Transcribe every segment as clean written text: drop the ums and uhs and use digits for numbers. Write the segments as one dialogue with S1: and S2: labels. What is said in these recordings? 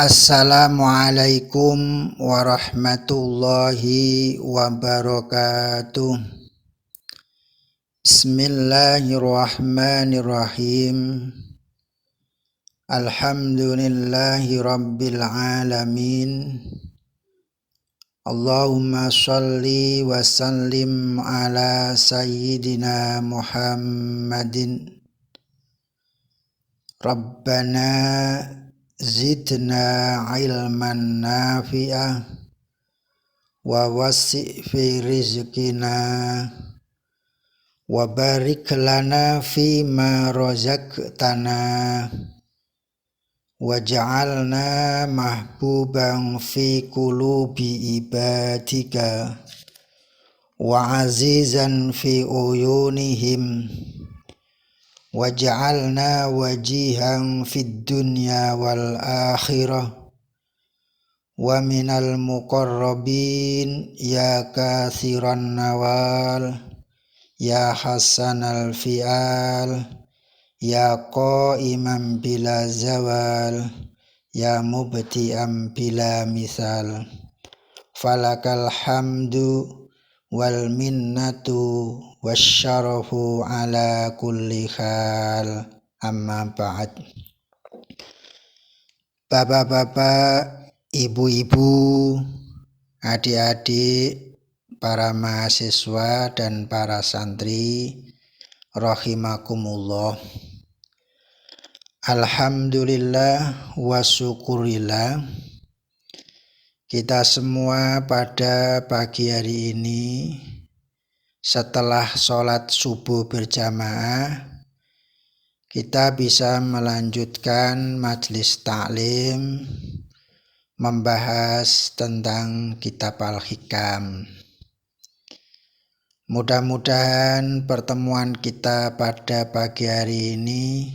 S1: Assalamualaikum warahmatullahi wabarakatuh. Bismillahirrahmanirrahim. Alhamdulillahi rabbil alamin. Allahumma sholli wa sallim ala sayyidina Muhammadin. Rabbana zidna ilman nafi'ah wa wasi' fi rizqina wa barik lana fi ma razaqtana waj'alna mahbuban fi qulubi ibadika wa azizan fi uyunihim waj'alna wajihan fid dunya wal akhirah wa minal muqarrabin ya kathiran nawal ya hasanal fi'al ya qaiman bila zawal ya mubti'an bila misal falakal hamdu wal minnatu wasyarafu ala kulli hal, amma ba'd. Bapak-bapak, ibu-ibu, adik-adik, para mahasiswa dan para santri rahimakumullah. Alhamdulillah wa syukurillah, kita semua pada pagi hari ini setelah sholat subuh berjamaah, kita bisa melanjutkan majelis ta'lim membahas tentang kitab Al-Hikam. Mudah-mudahan pertemuan kita pada pagi hari ini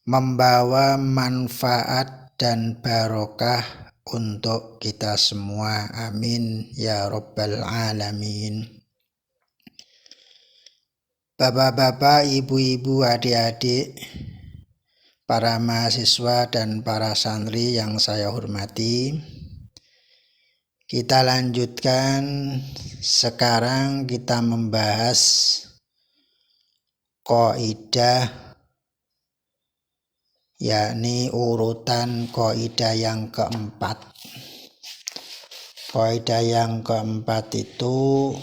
S1: membawa manfaat dan barokah untuk kita semua. Amin ya rabbal alamin. Bapak-bapak, ibu-ibu, adik-adik, para mahasiswa dan para santri yang saya hormati, kita lanjutkan. Sekarang kita membahas qaidah, yakni urutan qaidah yang keempat. Qaidah yang keempat itu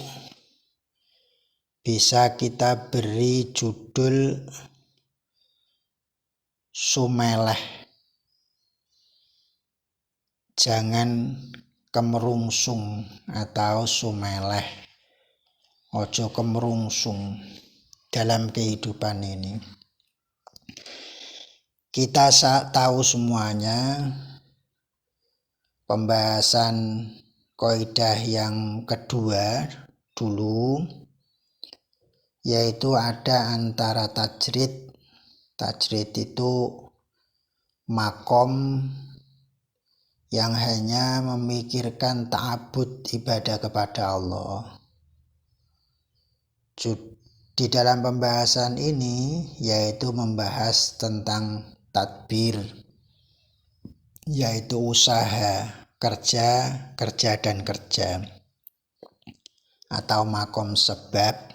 S1: bisa kita beri judul sumeleh. Jangan kemerungsung atau sumeleh. Ojo kemerungsung dalam kehidupan ini. Kita tahu semuanya pembahasan qaidah yang kedua dulu, yaitu ada antara tajrid. Tajrid itu makom yang hanya memikirkan ta'abud, ibadah kepada Allah. Di dalam pembahasan ini yaitu membahas tentang tadbir, yaitu usaha, kerja dan kerja, atau makom sebab.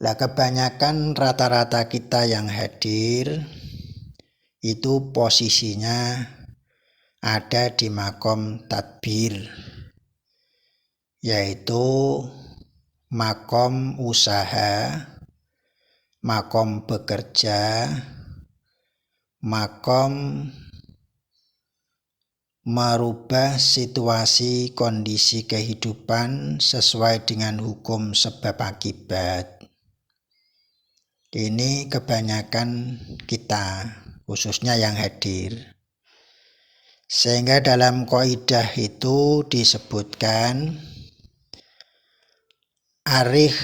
S1: Lah kebanyakan rata-rata kita yang hadir itu posisinya ada di makom tadbir, yaitu makom usaha, makom bekerja, makom merubah situasi kondisi kehidupan sesuai dengan hukum sebab akibat. Ini kebanyakan kita, khususnya yang hadir. Sehingga dalam qaidah itu disebutkan arih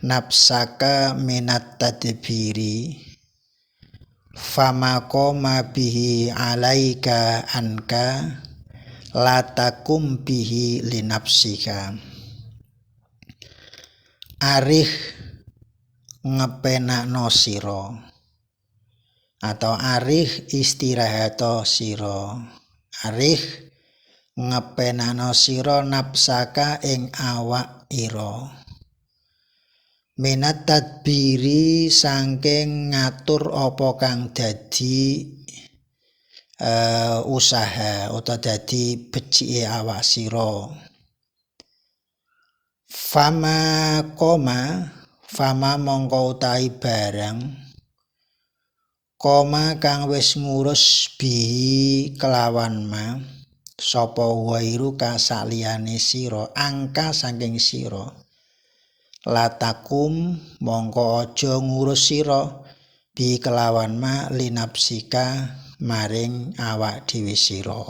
S1: nafsaka minat tadbiri fama qoma bihi alaika anka latakum bihi linafsika. Arih ngepenakno sira atau arih istirahato sira. Arih ngepenano sira nafsaka ing awak ira. Minat tadbiri saking ngatur apa kang dadi usaha utawa dadi becike awak sira. Fama mongko utahi barang koma kang wis ngurus bihi kelawan ma sapa wairu kasaliyane sira angka saking sira latakum mongko aja ngurus sira bi kelawan ma linapsika maring awak dhewe sira.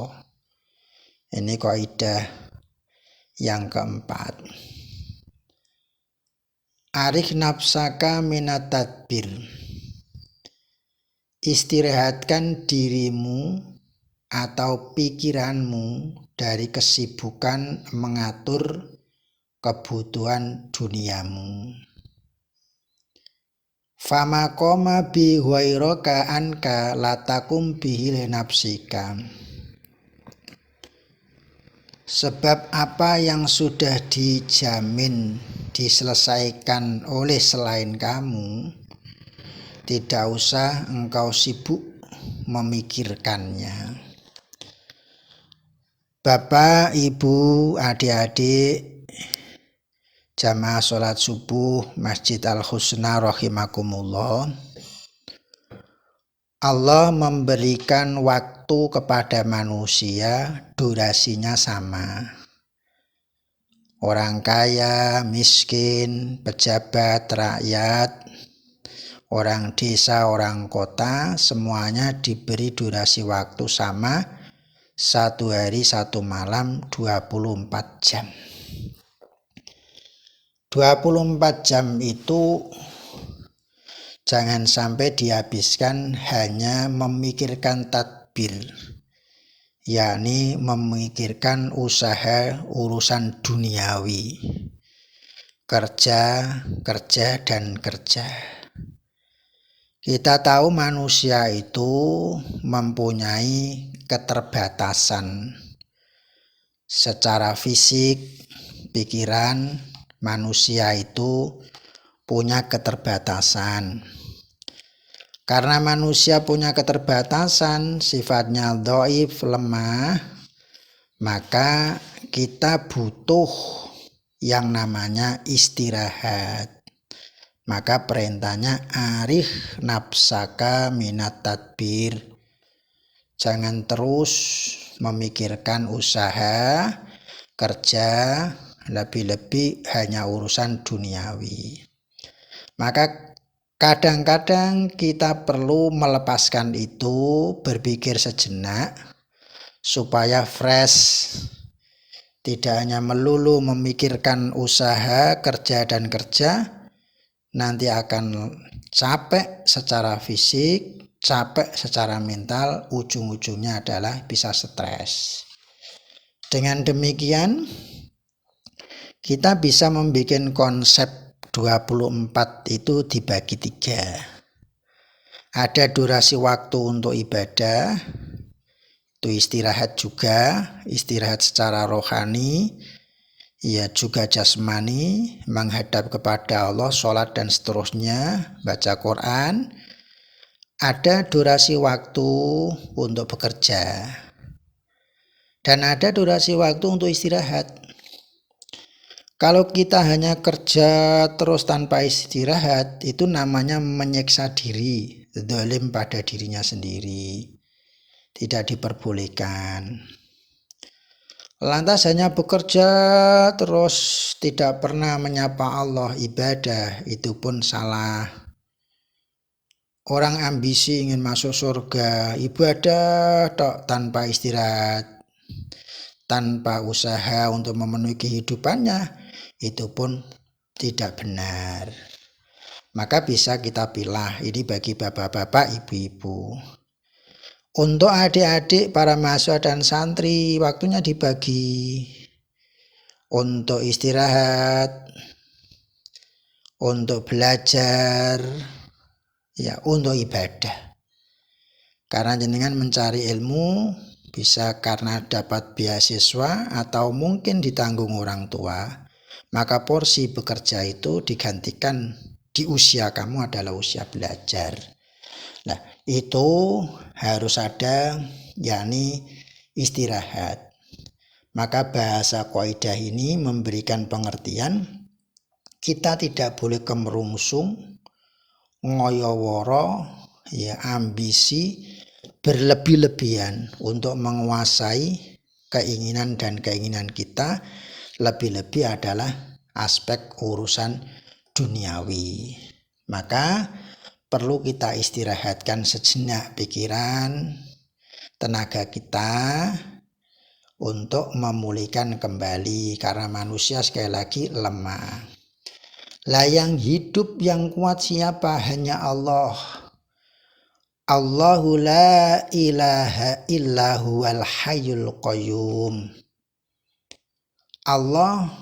S1: Ini kaidah yang keempat. Arih nafsaka minat tadbir. Istirahatkan dirimu atau pikiranmu dari kesibukan mengatur kebutuhan duniamu. Fama koma bi ghairaka anka latakum bihi linapsika. Sebab apa yang sudah dijamin diselesaikan oleh selain kamu, tidak usah engkau sibuk memikirkannya. Bapak, Ibu, adik-adik, jamaah sholat subuh Masjid Al-Husna rahimakumullah. Allah memberikan waktu kepada manusia, durasinya sama. Orang kaya, miskin, pejabat, rakyat, orang desa, orang kota, semuanya diberi durasi waktu sama, 1 hari 1 malam 24 jam. 24 jam itu jangan sampai dihabiskan hanya memikirkan tadbir, yakni memikirkan usaha urusan duniawi, kerja, dan kerja. Kita tahu manusia itu mempunyai keterbatasan secara fisik, pikiran. Manusia itu punya keterbatasan. Karena manusia punya keterbatasan, sifatnya dhaif, lemah, maka kita butuh yang namanya istirahat. Maka perintahnya arih nafsaka minat tadbir. Jangan terus memikirkan usaha, kerja, lebih-lebih hanya urusan duniawi. Maka kadang-kadang kita perlu melepaskan itu, berpikir sejenak supaya fresh. Tidak hanya melulu memikirkan usaha, kerja, nanti akan capek secara fisik, capek secara mental, ujung-ujungnya adalah bisa stres. Dengan demikian, kita bisa membuat konsep 24 itu dibagi 3. Ada durasi waktu untuk ibadah, itu istirahat juga, istirahat secara rohani, ya juga jasmani, menghadap kepada Allah, sholat dan seterusnya, baca Quran. Ada durasi waktu untuk bekerja, dan ada durasi waktu untuk istirahat. Kalau kita hanya kerja terus tanpa istirahat, itu namanya menyiksa diri, zalim pada dirinya sendiri. Tidak diperbolehkan. Lantas hanya bekerja terus tidak pernah menyapa Allah, ibadah, itu pun salah. Orang ambisi ingin masuk surga, ibadah tanpa istirahat, tanpa usaha untuk memenuhi kehidupannya, itu pun tidak benar. Maka bisa kita pilih, ini bagi bapak-bapak, ibu-ibu. Untuk adik-adik, para mahasiswa dan santri, waktunya dibagi untuk istirahat, untuk belajar, ya untuk ibadah. Karena jenengan mencari ilmu bisa karena dapat beasiswa atau mungkin ditanggung orang tua, maka porsi bekerja itu digantikan di usia kamu adalah usia belajar. Nah, itu harus ada yakni istirahat. Maka bahasa kaidah ini memberikan pengertian kita tidak boleh kemerungsung, ngoyoworo, ya ambisi berlebih-lebihan untuk menguasai keinginan dan keinginan kita, lebih-lebih adalah aspek urusan duniawi. Maka perlu kita istirahatkan sejenak pikiran, tenaga kita untuk memulihkan kembali karena manusia sekali lagi lemah. Lah yang hidup yang kuat siapa? Hanya Allah. Allahu la ilaha illa huwal hayyul qayyum. Allah,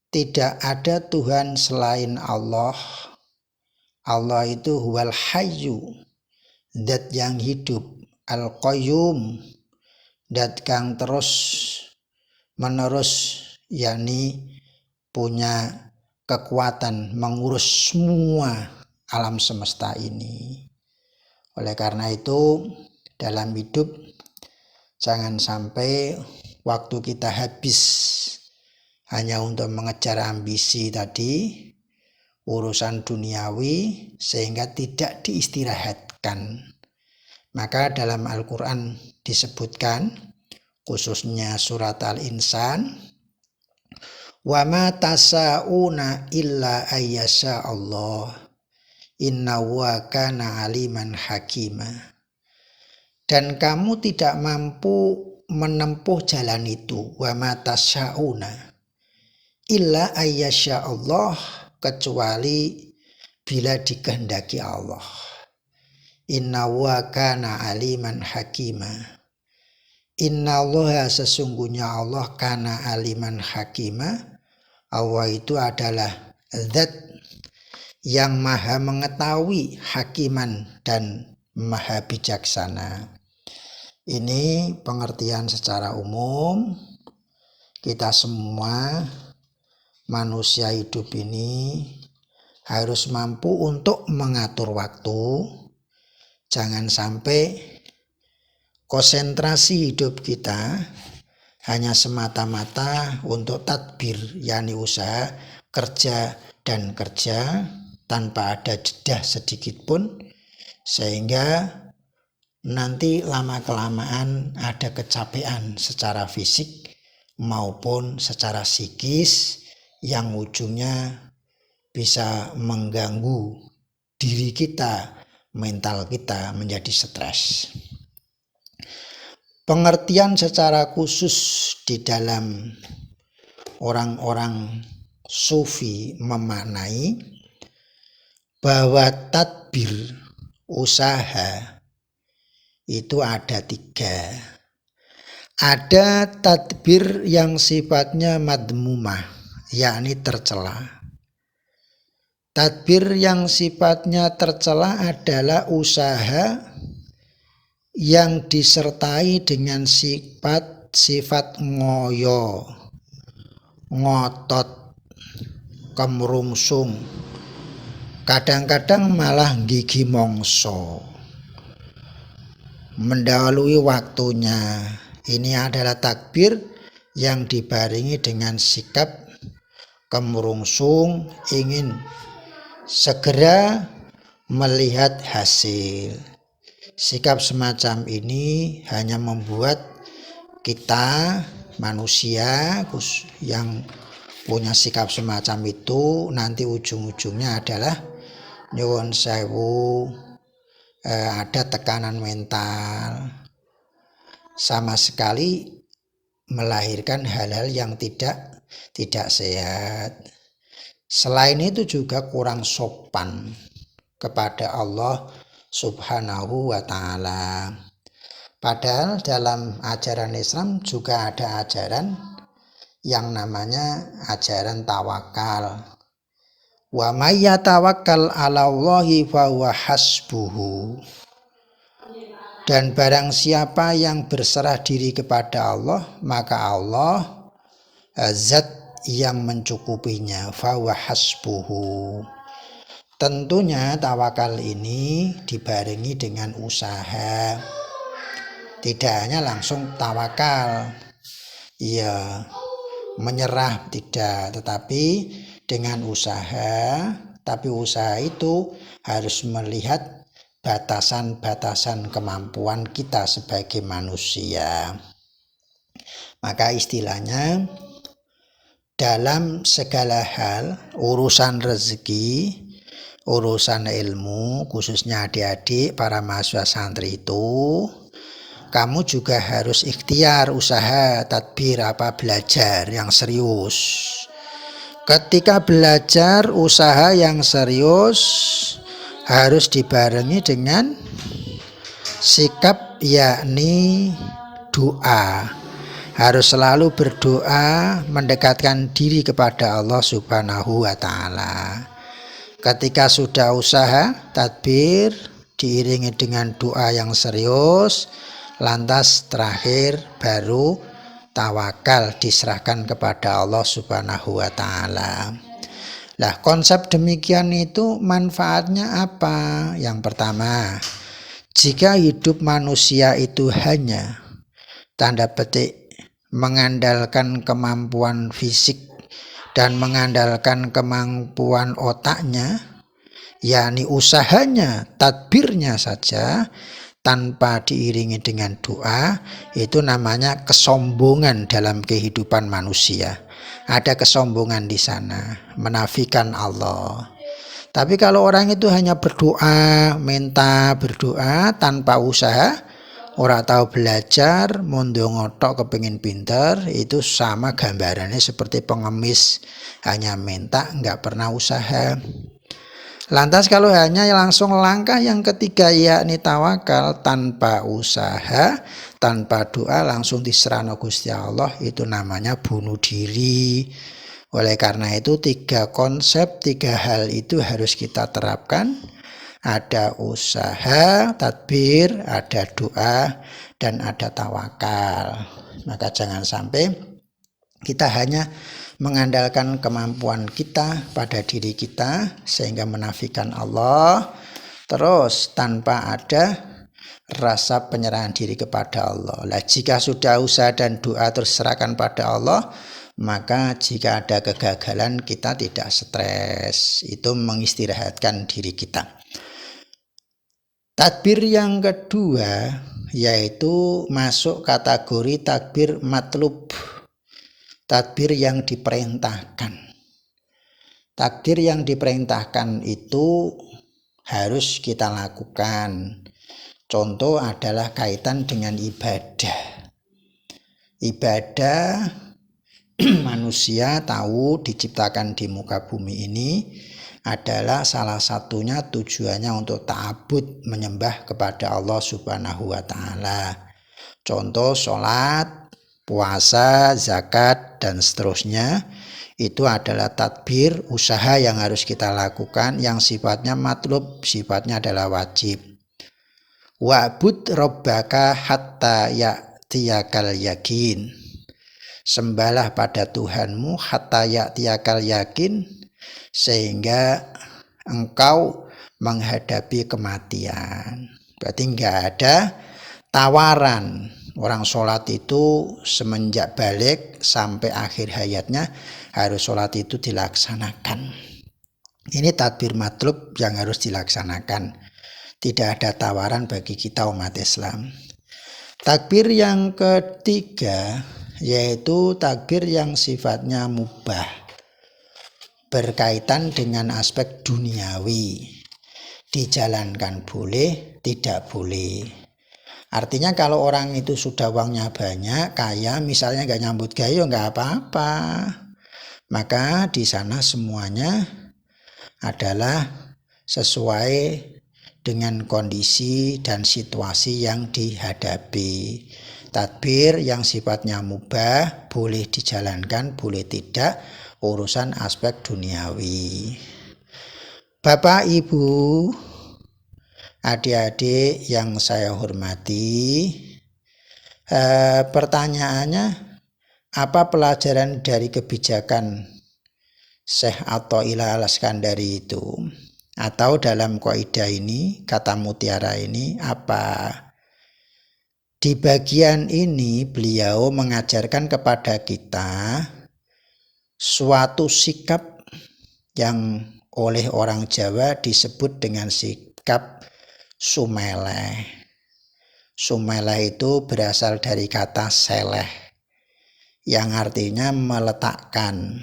S1: tidak ada Tuhan selain Allah. Allah itu huwal hayyu, zat yang hidup, al qayyum, zat kang terus menerus, yakni punya kekuatan mengurus semua alam semesta ini. Oleh karena itu dalam hidup jangan sampai waktu kita habis hanya untuk mengejar ambisi tadi, urusan duniawi, sehingga tidak diistirahatkan. Maka dalam Al-Quran disebutkan, khususnya surat Al-Insan, wa ma tasa'una illa ayyasha Allah innahu kana aliman hakima. Dan kamu tidak mampu menempuh jalan itu, wa ma tasa'una illa ayyasha Allah, kecuali bila dikehendaki Allah. Innahu kana aliman hakima. Innallaha, sesungguhnya Allah, kana aliman hakima. Allah itu adalah zat yang maha mengetahui, hakiman, dan maha bijaksana. Ini pengertian secara umum. Kita semua manusia hidup ini harus mampu untuk mengatur waktu. Jangan sampai konsentrasi hidup kita hanya semata-mata untuk tadbir, yakni usaha, kerja dan kerja tanpa ada jeda sedikit pun, sehingga nanti lama-kelamaan ada kecapean secara fisik maupun secara psikis yang ujungnya bisa mengganggu diri kita, mental kita menjadi stres. Pengertian secara khusus di dalam orang-orang sufi memaknai bahwa tadbir, usaha, itu ada 3. Ada tadbir yang sifatnya madmumah, yakni tercela. Tadbir yang sifatnya tercela adalah usaha yang disertai dengan sifat ngoyo, ngotot, kemrungsung, kadang-kadang malah gigi mongso, mendahului waktunya. Ini adalah takbir yang dibarengi dengan sikap kemrungsung, ingin segera melihat hasil. Sikap semacam ini hanya membuat kita manusia yang punya sikap semacam itu nanti ujung-ujungnya adalah nyuwun sewu, ada tekanan mental, sama sekali melahirkan hal-hal yang tidak sehat. Selain itu juga kurang sopan kepada Allah Subhanahu wa ta'ala. Padahal dalam ajaran Islam juga ada ajaran yang namanya ajaran tawakal. Wa may yatawakkal 'ala Allahi fa huwa hasbuhu. Dan barang siapa yang berserah diri kepada Allah, maka Allah zat yang mencukupinya, fahuwa hasbuhu. Tentunya tawakal ini dibarengi dengan usaha. Tidak hanya langsung tawakal, ya menyerah tidak, tetapi dengan usaha. Tapi usaha itu harus melihat batasan-batasan kemampuan kita sebagai manusia. Maka istilahnya dalam segala hal, urusan rezeki, urusan ilmu, khususnya adik-adik para mahasiswa santri itu, kamu juga harus ikhtiar, usaha, tadbir, belajar yang serius. Ketika belajar, usaha yang serius harus dibarengi dengan sikap, yakni doa. Harus selalu berdoa, mendekatkan diri kepada Allah Subhanahu wa Ta'ala. Ketika sudah usaha, tadbir diiringi dengan doa yang serius, lantas terakhir baru tawakal diserahkan kepada Allah Subhanahu wa Ta'ala. Nah, konsep demikian itu manfaatnya apa? Yang pertama, jika hidup manusia itu hanya tanda petik mengandalkan kemampuan fisik dan mengandalkan kemampuan otaknya, yakni usahanya, tadbirnya saja, tanpa diiringi dengan doa, itu namanya kesombongan dalam kehidupan manusia. Ada kesombongan di sana, menafikan Allah. Tapi kalau orang itu hanya berdoa, minta berdoa tanpa usaha, ora tahu belajar, mondong otok kepingin pinter, itu sama gambarannya seperti pengemis, hanya minta nggak pernah usaha. Lantas kalau hanya langsung langkah yang ketiga, yakni tawakal, tanpa usaha, tanpa doa, langsung diserahno Gusti Allah, itu namanya bunuh diri. Oleh karena itu 3 konsep, 3 hal itu harus kita terapkan. Ada usaha, tadbir, ada doa, dan ada tawakal. Maka jangan sampai kita hanya mengandalkan kemampuan kita pada diri kita sehingga menafikan Allah, terus tanpa ada rasa penyerahan diri kepada Allah. Nah, jika sudah usaha dan doa terus serahkan pada Allah, maka jika ada kegagalan kita tidak stres. Itu mengistirahatkan diri kita. Tadbir yang kedua yaitu masuk kategori tadbir matlub, tadbir yang diperintahkan. Takdir yang diperintahkan itu harus kita lakukan. Contoh adalah kaitan dengan ibadah. Ibadah manusia tahu diciptakan di muka bumi ini adalah salah satunya tujuannya untuk ta'abud, menyembah kepada Allah Subhanahu wa Ta'ala. Contoh sholat, puasa, zakat, dan seterusnya, itu adalah tadbir, usaha yang harus kita lakukan yang sifatnya matlub, sifatnya adalah wajib. Wa'bud rabbaka hatta ya'tiyakal yakin. Sembahlah pada Tuhanmu hatta ya'tiyakal yakin, sehingga engkau menghadapi kematian. Berarti enggak ada tawaran. Orang sholat itu semenjak balik sampai akhir hayatnya harus sholat itu dilaksanakan. Ini tadbir matlub yang harus dilaksanakan. Tidak ada tawaran bagi kita umat Islam. Takbir yang ketiga yaitu takbir yang sifatnya mubah, berkaitan dengan aspek duniawi. Dijalankan boleh, tidak boleh. Artinya kalau orang itu sudah uangnya banyak, kaya, misalnya nggak nyambut gayo, nggak apa-apa. Maka di sana semuanya adalah sesuai dengan kondisi dan situasi yang dihadapi. Tadbir yang sifatnya mubah boleh dijalankan, boleh tidak, urusan aspek duniawi. Bapak Ibu, Adik-adik yang saya hormati, pertanyaannya, apa pelajaran dari kebijakan Syekh Athaillah Al-Iskandari itu? Atau dalam kaidah ini, kata mutiara ini apa? Di bagian ini beliau mengajarkan kepada kita suatu sikap yang oleh orang Jawa disebut dengan sikap sumeleh. Sumeleh itu berasal dari kata seleh yang artinya meletakkan.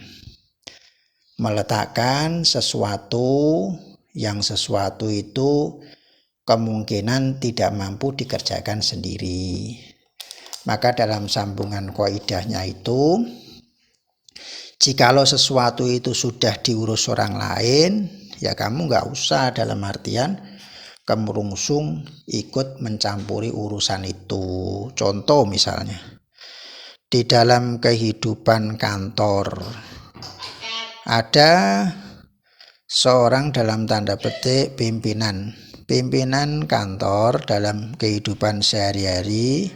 S1: Meletakkan sesuatu yang sesuatu itu kemungkinan tidak mampu dikerjakan sendiri. Maka dalam sambungan kaidahnya itu, jikalau sesuatu itu sudah diurus orang lain, ya kamu nggak usah dalam artian kemerungsung ikut mencampuri urusan itu. Contoh misalnya, di dalam kehidupan kantor ada seorang dalam tanda petik pimpinan kantor dalam kehidupan sehari-hari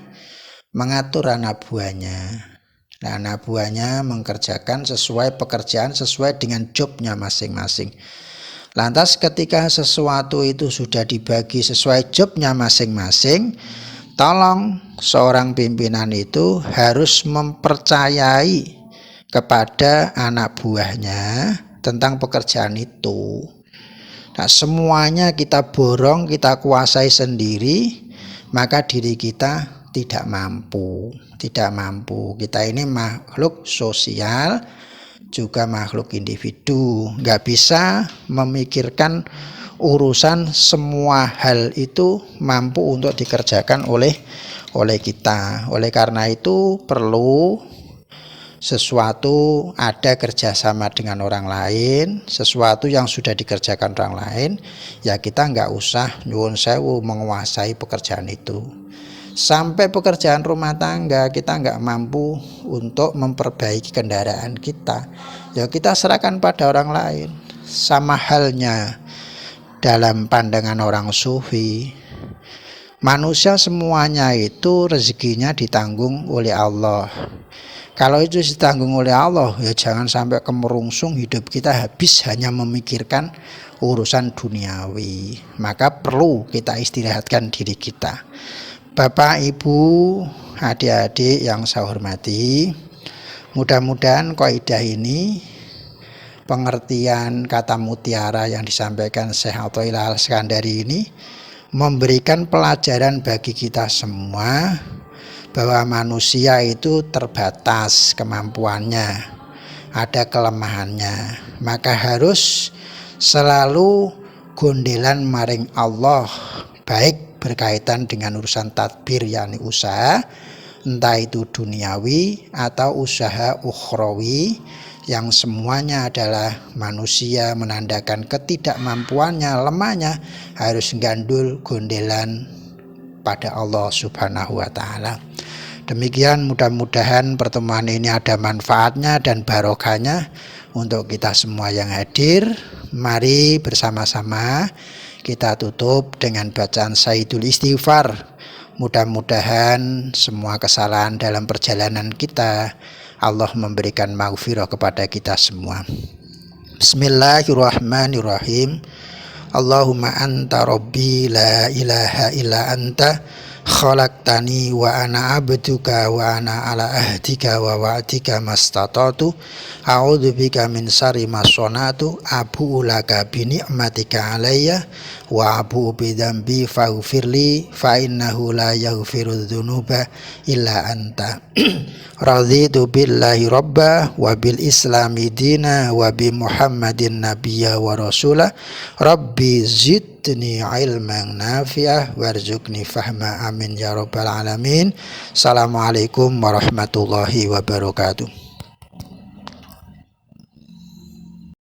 S1: mengatur anak buahnya. Nah, anak buahnya mengerjakan sesuai pekerjaan sesuai dengan jobnya masing-masing. Lantas ketika sesuatu itu sudah dibagi sesuai jobnya masing-masing, tolong seorang pimpinan itu harus mempercayai kepada anak buahnya tentang pekerjaan itu. Nah, semuanya kita borong, kita kuasai sendiri, maka diri kita tidak mampu. Kita ini makhluk sosial, juga makhluk individu, nggak bisa memikirkan urusan semua hal itu mampu untuk dikerjakan oleh kita. Oleh karena itu perlu sesuatu ada kerjasama dengan orang lain, sesuatu yang sudah dikerjakan orang lain, ya kita nggak usah nyuwun sewu menguasai pekerjaan itu. Sampai pekerjaan rumah tangga kita nggak mampu untuk memperbaiki kendaraan kita, ya kita serahkan pada orang lain. Sama halnya dalam pandangan orang sufi, manusia semuanya itu rezekinya ditanggung oleh Allah. Kalau itu ditanggung oleh Allah, ya jangan sampai kemerungsung hidup kita habis hanya memikirkan urusan duniawi. Maka perlu kita istirahatkan diri kita. Bapak, Ibu, adik-adik yang saya hormati, mudah-mudahan kaidah ini, pengertian kata mutiara yang disampaikan Syekh Athaillah Al-Iskandari ini memberikan pelajaran bagi kita semua bahwa manusia itu terbatas kemampuannya, ada kelemahannya, maka harus selalu gondelan maring Allah, baik berkaitan dengan urusan tadbir yakni usaha, entah itu duniawi atau usaha ukhrawi, yang semuanya adalah manusia menandakan ketidakmampuannya, lemahnya, harus gandul gondelan pada Allah Subhanahu wa Ta'ala. Demikian, mudah-mudahan pertemuan ini ada manfaatnya dan barokahnya untuk kita semua yang hadir. Mari bersama-sama kita tutup dengan bacaan Sayyidul Istighfar. Mudah-mudahan semua kesalahan dalam perjalanan kita Allah memberikan maghfirah kepada kita semua. Bismillahirrahmanirrahim. Allahumma anta rabbi la ilaha illa anta khalaqtani wa ana abduka wa ana ala ahdika wa wa'dika mastata'tu a'udzu bika min syarri ma shana'tu abu'u laka bi ni'matika alayya wa abu'u bi dzambi faghfirli fa innahu la yaghfiru dzunuba illa anta. Raditu billahi rabba wa bil islami dina wa bi muhammadin nabiyya wa rasulah. Rabbi zidni ilman nafi'ah warzuqni fahma, amin ya rabbal alamin. Assalamualaikum warahmatullahi wabarakatuh.